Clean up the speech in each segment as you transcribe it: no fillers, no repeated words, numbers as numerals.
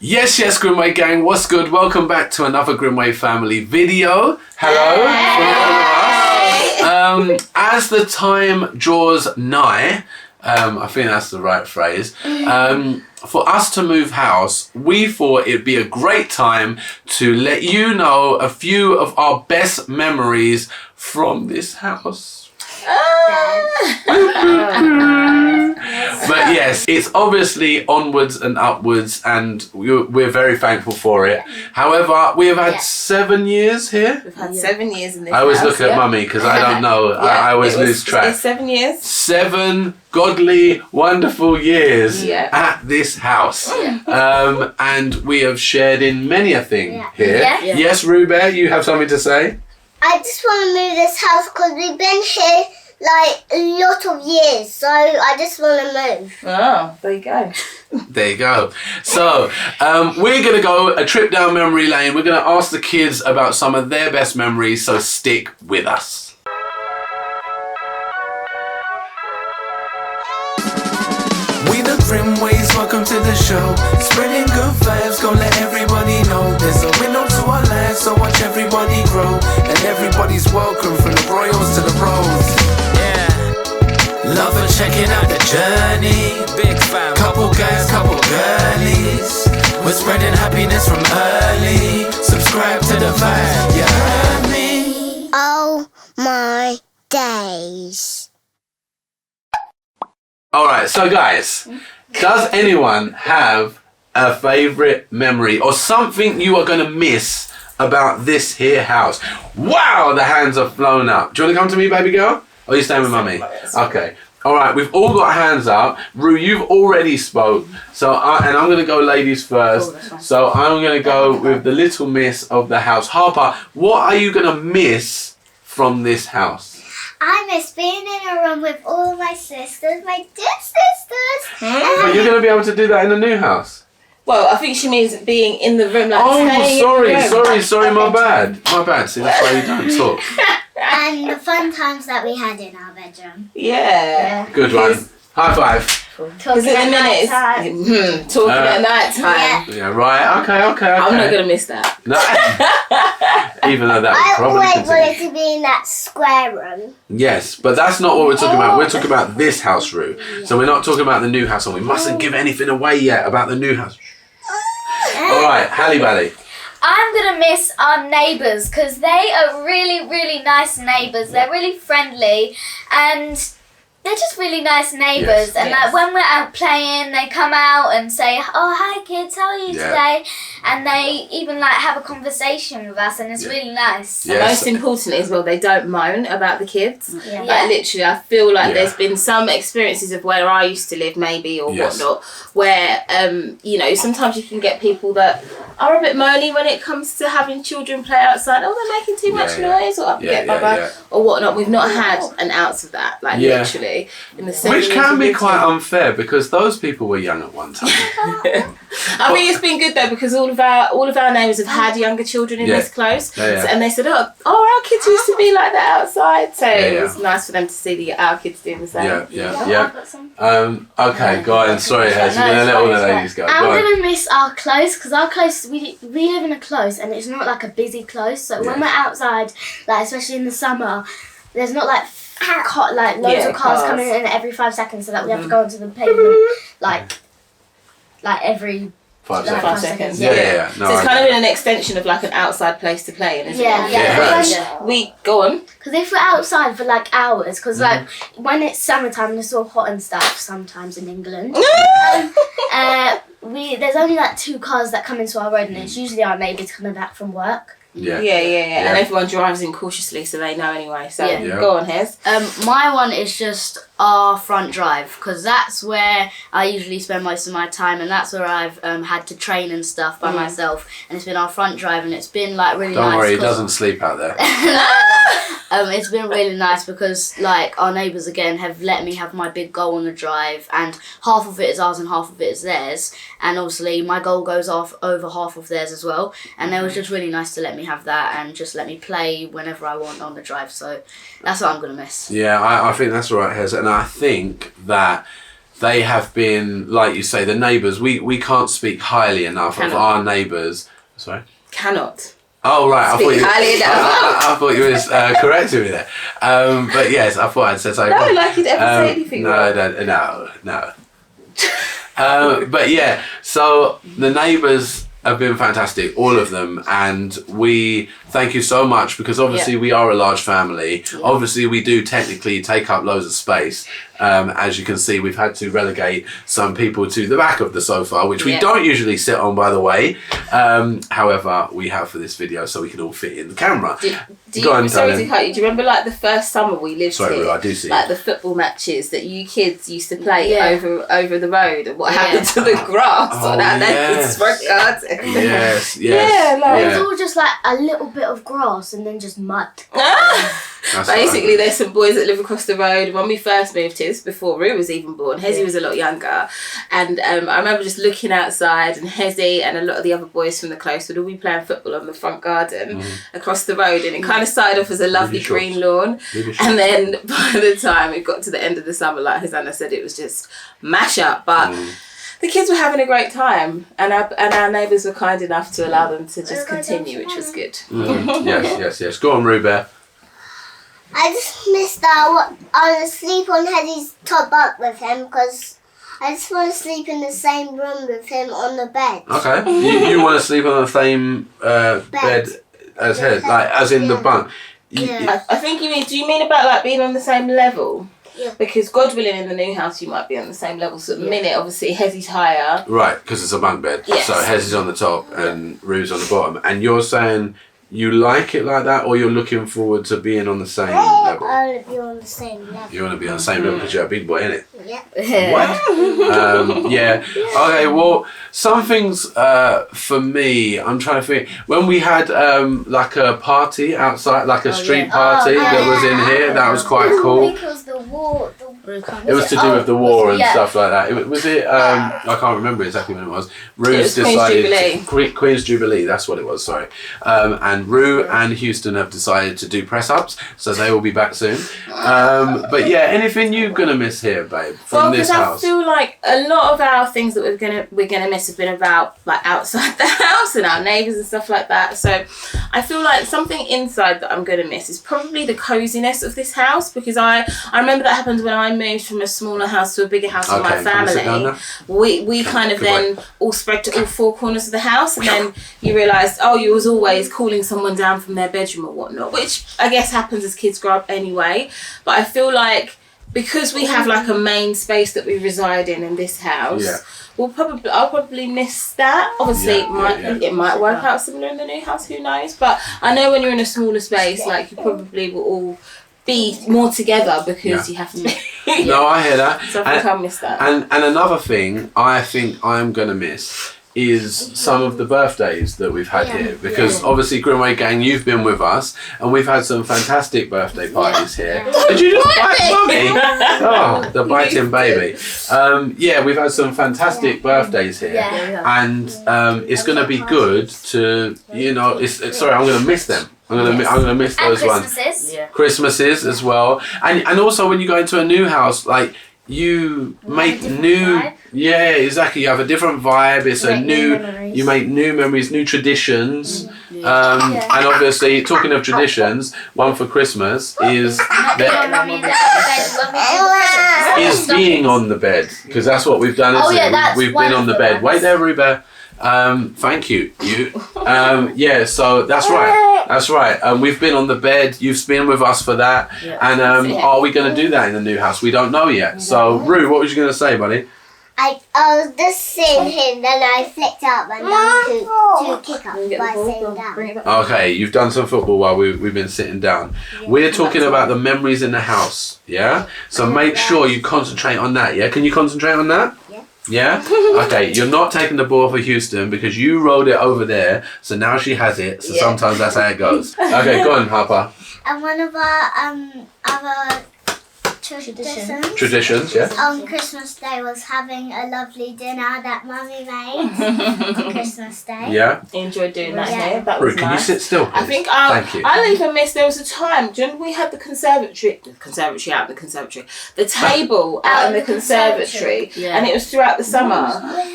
Yes, Grimwade gang, what's good? Welcome back to another Grimwade family video. Hello from all of us. As the time draws nigh, I think that's the right phrase, for us to move house, we thought it'd be a great time to let you know a few of our best memories from this house. But yes, it's obviously onwards and upwards, and we're very thankful for it. However, we have had 7 years here. We've had 7 years in this I always house, look at Mummy because I don't know. I always lose track. It's 7 years. 7 godly, wonderful years at this house. And we have shared in many a thing here. Yes, Rube, you have something to say? I just want to move this house because we've been here like a lot of years, so I just want to move. Oh, there you go. There you go. So, we're going to go a trip down memory lane. We're going to ask the kids about some of their best memories, so stick with us. We the Grimwades, welcome to the show. Spreading good vibes, gonna let everybody know there's a window to our lives, so watch everybody grow. And everybody's welcome, from the royals to the pros. Love and checking out the journey. Big fam. Couple guys, couple girlies. We're spreading happiness from early. Subscribe to the vibe, you heard me? Oh my days. Alright, so guys, does anyone have a favourite memory or something you are going to miss about this here house? Wow, the hands are flown up. Do you want to come to me, baby girl? Or are you staying with Mummy? Okay. Alright, we've all got hands up. Rue, you've already spoke. So, and I'm going to go ladies first. So I'm going to go with the little miss of the house. Harper, what are you going to miss from this house? I miss being in a room with all of my sisters, my dear sisters. But you're going to be able to do that in the new house? Well, I think she means being in the room. Like, sorry, my bad. See, that's why you don't talk. And the fun times that we had in our bedroom. Yeah. Good one. High five. Talking at night time. Talking at night time. Yeah, right. Okay. I'm not going to miss that. No. Even though that would I probably always continue. wanted to be in that square room. Yes, but that's not what we're talking about. We're talking about this house, Rue. So we're not talking about the new house, and we mustn't give anything away yet about the new house. All right, Halle Bally. I'm going to miss our neighbours because they are really, really nice neighbours. They're really friendly and they're just really nice neighbours. Like when we're out playing, they come out and say, "Oh, hi kids, how are you today?" And they even like have a conversation with us, and it's really nice. Yes. And most importantly as well, they don't moan about the kids. Yeah. Literally, I feel like there's been some experiences of where I used to live, maybe, or whatnot, where sometimes you can get people that are a bit moany when it comes to having children play outside. Oh, they're making too much noise, or or whatnot. We've not had an ounce of that, literally. In the Which can be quite unfair because those people were young at one time. I think it's been good though because all of our neighbours have had younger children in this close, and they said, "Oh, our kids used to be like that outside." So it was nice for them to see our kids doing the same. Okay, go on. Sorry, Hez. You're gonna let all the ladies go. I'm gonna miss our close because our close we live in a close and it's not like a busy close. So when we're outside, like especially in the summer, there's not like loads of cars coming in every 5 seconds, so that we have to go onto the pavement like every 5 seconds. So it's kind of an extension of like an outside place to play in, isn't it? We go on. Because if we're outside for like hours, because like when it's summertime and it's all hot and stuff, sometimes in England, there's only like 2 cars that come into our road, and it's usually our neighbours coming back from work. Yeah. And everyone drives in cautiously, so they know anyway. So go on, Hez. My one is just our front drive because that's where I usually spend most of my time, and that's where I've had to train and stuff by myself. And it's been our front drive, and it's been like really nice. Don't worry, he doesn't sleep out there. It's been really nice because like our neighbours again have let me have my big goal on the drive, and half of it is ours and half of it is theirs, and obviously my goal goes off over half of theirs as well, and it was just really nice to let me have that and just let me play whenever I want on the drive. So that's what I'm gonna miss. I think that's right, Hez, and I think that they have been, like you say, the neighbours. We can't speak highly enough of our neighbours. Sorry? Cannot. Oh, right. I thought you was correcting me there. But yes, I thought I'd said something. No, like you'd ever say anything wrong. No. But yeah, so the neighbours have been fantastic, all of them, and we thank you so much, because obviously we are a large family. Obviously we do technically take up loads of space. As you can see, we've had to relegate some people to the back of the sofa, which we don't usually sit on, by the way. However, we have for this video so we can all fit in the camera. Sorry to cut you. Do you remember like the first summer we lived here? Sorry, I do see. Like the football matches that you kids used to play over the road, and what happened to the grass on our neighbour's front garden? Yes. It's all just like a little bit of grass and then just mud. Basically, there's some boys that live across the road. When we first moved here, before Rue was even born, Hezzy was a lot younger, and I remember just looking outside, and Hezzy and a lot of the other boys from the close would all be playing football on the front garden across the road, and it kind of started off as a lovely green lawn, and then by the time it got to the end of the summer, like Hosanna said, it was just mash up. But the kids were having a great time, and our neighbours were kind enough to allow them to just continue, which was good. Yes. Go on, Rubert. I just missed out. I want to sleep on Hezzy's top bunk with him, because I just want to sleep in the same room with him on the bed. Okay. You want to sleep on the same bed as Hez, like as in the bunk. I think you mean. Do you mean about like being on the same level? Yeah. Because God willing, in the new house you might be on the same level. So at the minute, obviously, Hezzy's higher. Right, because it's a bunk bed. Yes. So Hez is on the top and Rue's on the bottom. And you're saying you like it like that, or you're looking forward to being on the same level? I want to be on the same level. You want to be on the same level because you're a big boy, innit? Yeah. What? Yeah. Okay, well, some things for me, I'm trying to think. When we had like a party outside, like a street party that was in here, that was quite cool. I think it was the war. It was to do with the war and stuff like that. I can't remember exactly when it was. Rue's decided Queen's Jubilee. That's what it was. Sorry. And Rue and Houston have decided to do press ups, so they will be back soon. But yeah, anything you're gonna miss here, babe, from this house? I feel like a lot of our things that we're gonna miss have been about like outside the house and our neighbours and stuff like that. So I feel like something inside that I'm gonna miss is probably the coziness of this house, because I remember that happened when I moved from a smaller house to a bigger house with my family. We kind of then all spread to all four corners of the house, and then you realised, you was always calling someone down from their bedroom or whatnot, which I guess happens as kids grow up anyway. But I feel like because we have like a main space that we reside in this house, I'll probably miss that. Obviously, it might work out similar in the new house. Who knows? But I know when you're in a smaller space, like you probably will all be more together because you have to be. No, I hear that. So I think I'll miss that. And another thing I think I'm going to miss is some of the birthdays that we've had here, because obviously Grimwade gang, you've been with us and we've had some fantastic birthday parties here. Did you just bite Mummy? Oh, the biting baby. We've had some fantastic birthdays here, and it's going to be good to, sorry, I'm going to miss them. I'm gonna miss those ones. Christmases as well, and also when you go into a new house, like you make new vibe. Yeah, exactly. You have a different vibe. It's you make new memories, new traditions. And obviously, talking of traditions, one for Christmas is being on the bed, because that's what we've done. We've been on the bed. Wait there, Rubert. Thank you. So that's right. We've been on the bed. You've been with us for that. And are we going to do that in the new house? We don't know yet. So, Rue, what was you going to say, buddy? I was just sitting here, then I flicked up and done 2 kick-ups by sitting down. Okay, you've done some football while we've been sitting down. We're talking about the memories in the house, yeah? So make sure you concentrate on that, yeah? Can you concentrate on that? Yeah? Okay, you're not taking the ball for Houston because you rolled it over there, so now she has it, so sometimes that's how it goes. Okay, go on, Harper. And one of our other Traditions, yeah. On Christmas Day was having a lovely dinner that Mummy made on Christmas Day. Yeah. Enjoyed doing that Yeah. here. That was Ruth, can you nice. sit still, please? I think Thank you. I'll even miss. There was a time when we had the conservatory out in the conservatory, the table out in the conservatory, Yeah. and it was throughout the summer,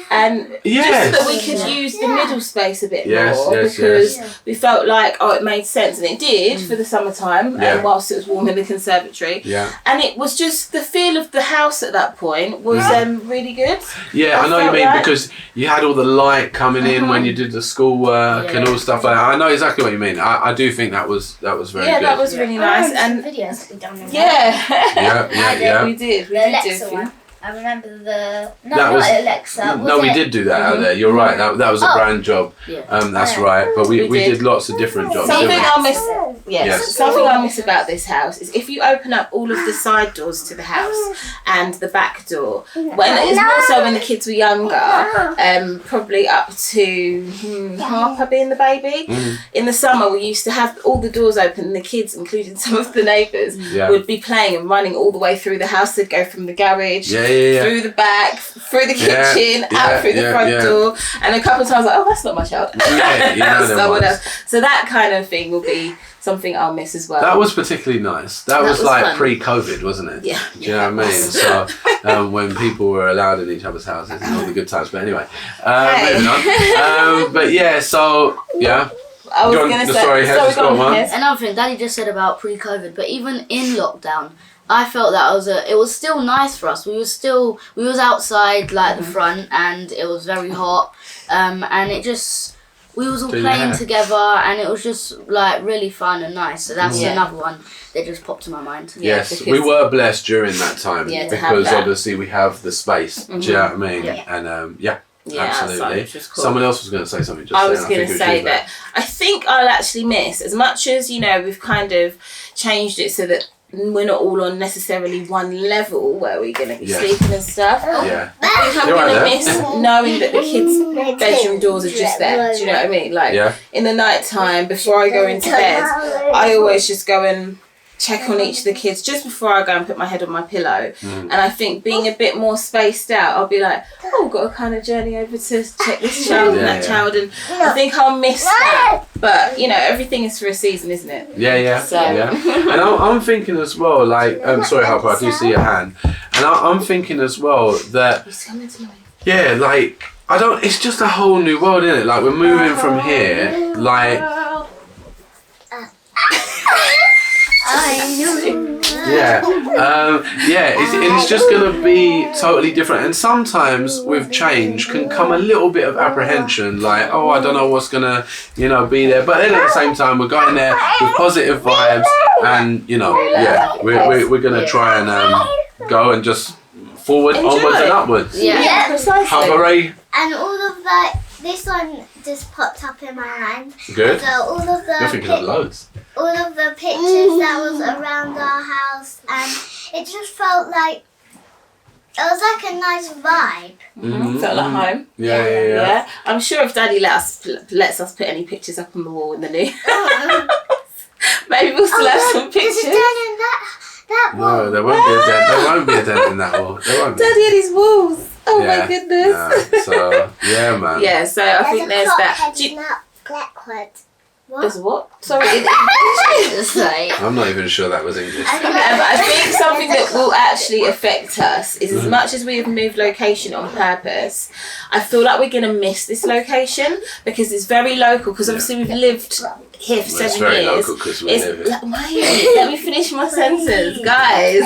and Yes. just so that we could use the middle space a bit Yes, more yes, because yes. we felt like it made sense, and it did for the summertime, Yeah. and whilst it was warm in the conservatory, Yeah. and it was just the feel of the house at that point was really good. Yeah, I know what you felt mean, like- because you had all the light coming in when you did the schoolwork and all stuff like that. I know exactly what you mean. I do think that was very Yeah, good. that was really nice, and videos to be done in yeah, Yeah. we did. We The did do a Alexa few. one. I remember the That not was- Alexa. No, we did do that out there. You're right. That was a Oh. brand job. Yeah. That's right. But we We did did. lots of different jobs. Something didn't I'll miss. Yes. Yes. Something I'll miss about this house is if you open up all of the side doors to the house and the back door. When it's more so when the kids were younger, probably up to Harper being the baby. In the summer, we used to have all the doors open, and the kids, including some of the neighbours, Yeah. would be playing and running all the way through the house. They'd go from the garage Yeah. through the back, through the Yeah, kitchen, yeah, out through the yeah, front yeah. door, and a couple of times like, oh, that's not my child. Yeah, you know That's them someone ones. else. So that kind of thing will be something I'll miss as well. That was particularly nice. That was was like fun. pre-COVID, wasn't it? Yeah. Do you know what I mean? So when people were allowed in each other's houses and all the good times. But anyway, moving on. But yeah, so yeah. I was Go on, going to the say. story has just go got on, one. Hez. Another thing Daddy just said about pre-COVID, but even in lockdown, I felt that it was still nice for us. We was outside like the front, and it was very hot, and we was all Doing playing your hair. together, and it was just like really fun and nice. So that's Yeah. another one that just popped to my mind. Yes, because- we were blessed during that time Yeah, to have because that. obviously we have the space. Do you know what I mean? Yeah. And Yeah, absolutely. outside, which is cool. Someone else was going to say something just I then. was going think to it say you, that I think I'll actually miss, as much as, we've kind of changed it so that we're not all on necessarily one level where we're going to be Yes. sleeping and stuff. Yeah. I think I'm You're right going to there. miss knowing that the kids' bedroom doors are just there. Do you know what I mean? Like, Yeah. in the night time, before I go into bed, I always just go and check on each of the kids just before I go and put my head on my pillow. And I think being a bit more spaced out, I'll be like, oh, I've got to kind of journey over to check this child and that child. And I think I'll miss that. But, everything is for a season, isn't it? Yeah. So- Yeah. And I'm thinking as well, like, sorry, Harper, I do see your hand. And I'm thinking as well that, He's coming to me. yeah, like, it's just a whole new world, isn't it? Like, we're moving from here, like, it's just going to be totally different. And sometimes with change can come a little bit of apprehension, like, oh, I don't know what's going to, be there. But then at the same time, we're going there with positive vibes, and we're going to try and go and just forward, Enjoy onwards it. and upwards. Yeah, precisely. Hooray. And all of this one just popped up in my mind. Good. So all of You're thinking of loads. all of the pictures that was around our house, and it just felt like it was like a nice vibe. Felt like home. Yeah. I'm sure if Daddy lets us put any pictures up on the wall in the new, maybe we'll still have some There's a pictures. dent in that wall. No, there won't be a dent. There won't be a dent in that wall. There won't be. Daddy and his walls. Oh Yeah, my goodness. yeah, so yeah, man. Yeah, so I think there's that. Do you- Blackwood. There's what? Sorry. It's like, I'm not even sure that was English. I think something that will actually affect us is as much as we have moved location on purpose, I feel like we're going to miss this location because it's very local, because obviously we've lived here for Well, it's 7 very years. local 'cause we live here. Let me finish my sentence, guys.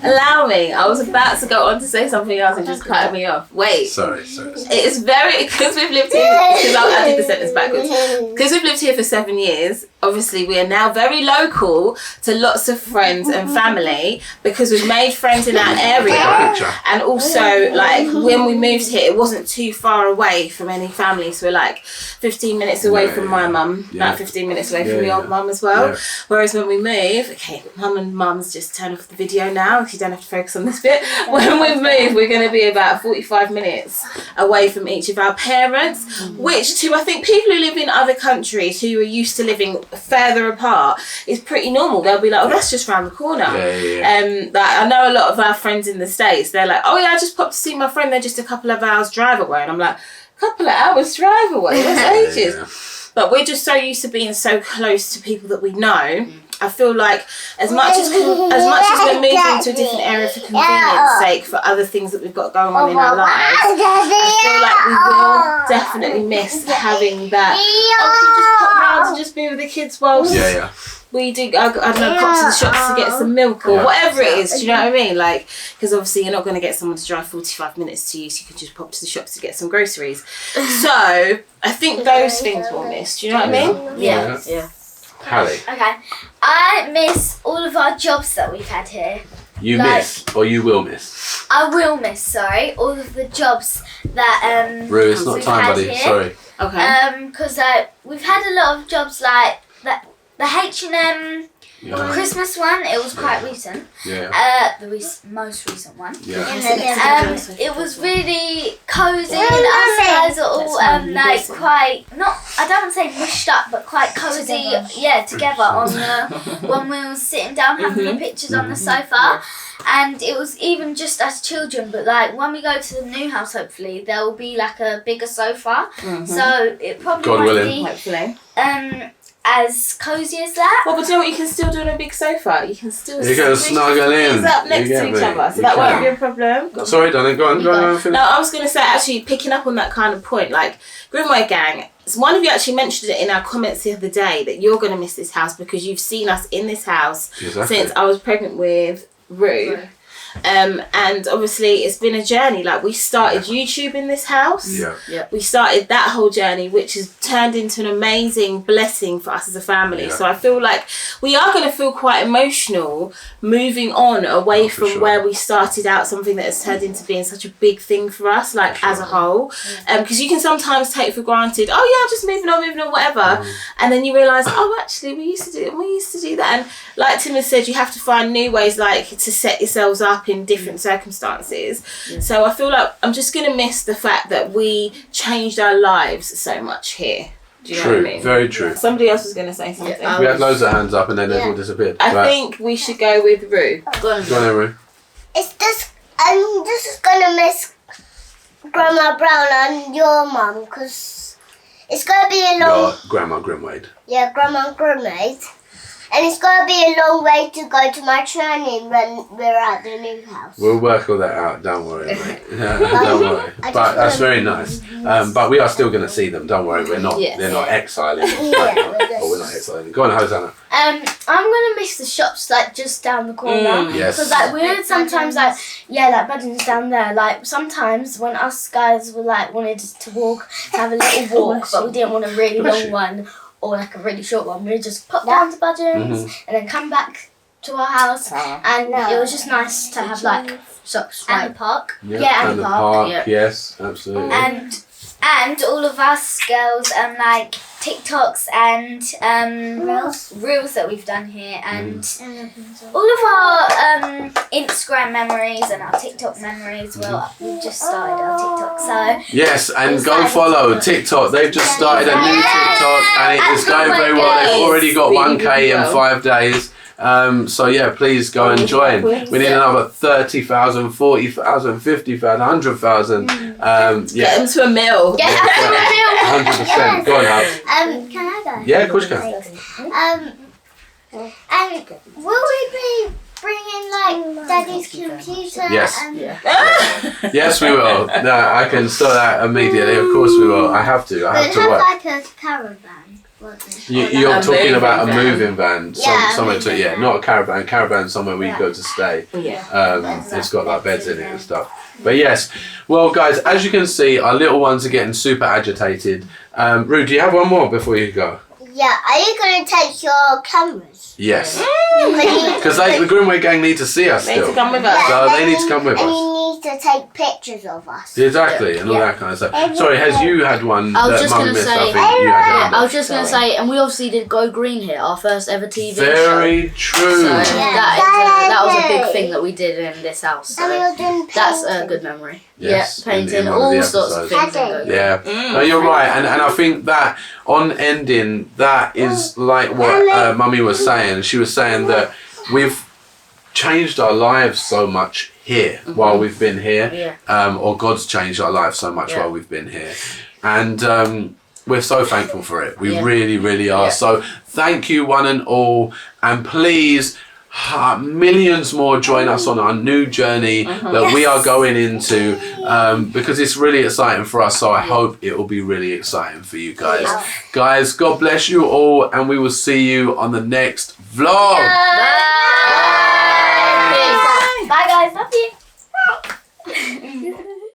Allow me. I was about to go on to say something else and just cut me off. Wait. Sorry. It is very, because we've lived here, because I did the sentence backwards. Because we've lived here for 7 years, obviously we are now very local to lots of friends and family because we've made friends in our area. Picture. And also, like, when we moved here, it wasn't too far away from any family. So we're like 15 minutes away from my mum, about 15 minutes away from the old mum as well. Yeah. Whereas when we move, okay, mum and mum's just turn off the video now. you don't have to focus on this bit. When we move, we're going to be about 45 minutes away from each of our parents, which to, I think, people who live in other countries who are used to living further apart is pretty normal. They'll be like, oh, that's just round the corner. Like, I know a lot of our friends in the States, they're like, oh yeah, I just popped to see my friend, they're just a couple of hours drive away. And I'm like, a couple of hours drive away? That's ages. But we're just so used to being so close to people that we know. I feel like as much as we're moving to a different area for convenience sake, for other things that we've got going on in our lives, I feel like we will definitely miss having that. Oh, can you just pop round and just be with the kids whilst we do, I don't know, pop to the shops to get some milk or whatever it is, do you know what I mean? Like, because obviously you're not going to get someone to drive 45 minutes to you, so you can just pop to the shops to get some groceries. So, I think those things we'll miss, do you know what I mean? Yeah. Hallie. Okay. I miss all of our jobs that we've had here. You miss, or you will miss? I will miss, sorry, all of the jobs that Rue, it's not we've time, had buddy, here. sorry. Okay. Because we've had a lot of jobs like the H&M Christmas one, it was quite recent. The most recent one. It was really cozy and us guys are all like quite, not, I don't want to say mushed up, but quite cozy, together on the, when we were sitting down having the pictures on the sofa. And it was even just as children, but like when we go to the new house, hopefully there will be like a bigger sofa. So it probably God might willing. be Hopefully. As cozy as that. Well, but you know what you can still do on a big sofa? You can still snuggle in. Up next to each other, so that won't be a problem. Sorry, darling, go on. No, I was going to say, actually, picking up on that kind of point, like, Grimwade Gang, one of you actually mentioned it in our comments the other day, that you're going to miss this house because you've seen us in this house since I was pregnant with Rue. And obviously it's been a journey. Like, we started YouTube in this house. We started that whole journey, which has turned into an amazing blessing for us as a family. So I feel like we are going to feel quite emotional moving on away from where we started out, something that has turned into being such a big thing for us, like as a whole. Because you can sometimes take for granted, oh yeah, just moving on, whatever. And then you realise, oh, actually we used to do that. And like Tim has said, you have to find new ways, like, to set yourselves up in different circumstances. So I feel like I'm just going to miss the fact that we changed our lives so much here. Do you know what I mean? Very true. Somebody else was going to say something. We had loads of hands up and then they all disappeared. I think we should go with Rue. Go on then, Rue. It's just, I'm just gonna miss Grandma Brown and your mum, because it's gonna be a long. Your Grandma Grimwade. Yeah, Grandma Grimwade. And it's going to be a long way to go to my training when we're at the new house. We'll work all that out, don't worry, mate. Don't worry. But that's very nice. But we are still going to see them, don't worry. We're not, they're not exiling. We're not exiling. Go on, Hosanna. I'm going to miss the shops, like, just down the corner. Because, like, we would sometimes, like, like, Budden's down there. Like, sometimes when us guys were, like, wanted to have a little walk, but we didn't want a really long one, or like a really short one, we would just pop down to Budgeon's and then come back to our house, and it was just nice to have like shops and the park. And the park. Yes, absolutely. And all of us girls like TikToks and reels that we've done here, and all of our Instagram memories and our TikTok memories. Well, we've just started our TikTok, so yes, and go follow TikTok. They've just started a new TikTok, and it is going very well. They've already got 1K in 5 days. So yeah, please go and join. We need another 30,000, 40,000, 50,000, 100,000. Get them to a mill. Get them to a mill. 100%. Go on, Al. Can I go? Yeah, of course you can. And will we be bringing like Daddy's computer? Yes. And Yes, we will. No, I can start that immediately. Of course we will. I have to we'll work. have like a caravan. You're talking about a moving van, Yeah, somewhere moving to van. not a caravan. Caravan somewhere where you go to stay. It's got like beds in it and stuff. But yes, well guys, as you can see, our little ones are getting super agitated. Rue, do you have one more before you go? Yeah, are you going to take your cameras? Yes. Mm. Because the Grimwade gang need to see us They need still. to come with us. So they need to come with and us. you need to take pictures of us. Exactly, and all that kind of stuff. Sorry, Hez, you had one I was that just Mum gonna missed, say- I think. You had I was just going to say, and we obviously did Go Green here, our first ever TV show. Very true. So that was a big thing that we did in this house. So And we were doing that's a painting. good memory. Yes, yeah, painting, in one of all the sorts of episodes. things. in Go Green. Yeah, no, you're right, and I think that on ending, that is like what Mummy was saying. She was saying that we've changed our lives so much here while we've been here, or God's changed our lives so much while we've been here, and we're so thankful for it. We really, really are. So thank you, one and all, and please. Millions more join us on our new journey that we are going into, because it's really exciting for us, so I hope it will be really exciting for you guys. Guys, God bless you all, and we will see you on the next vlog.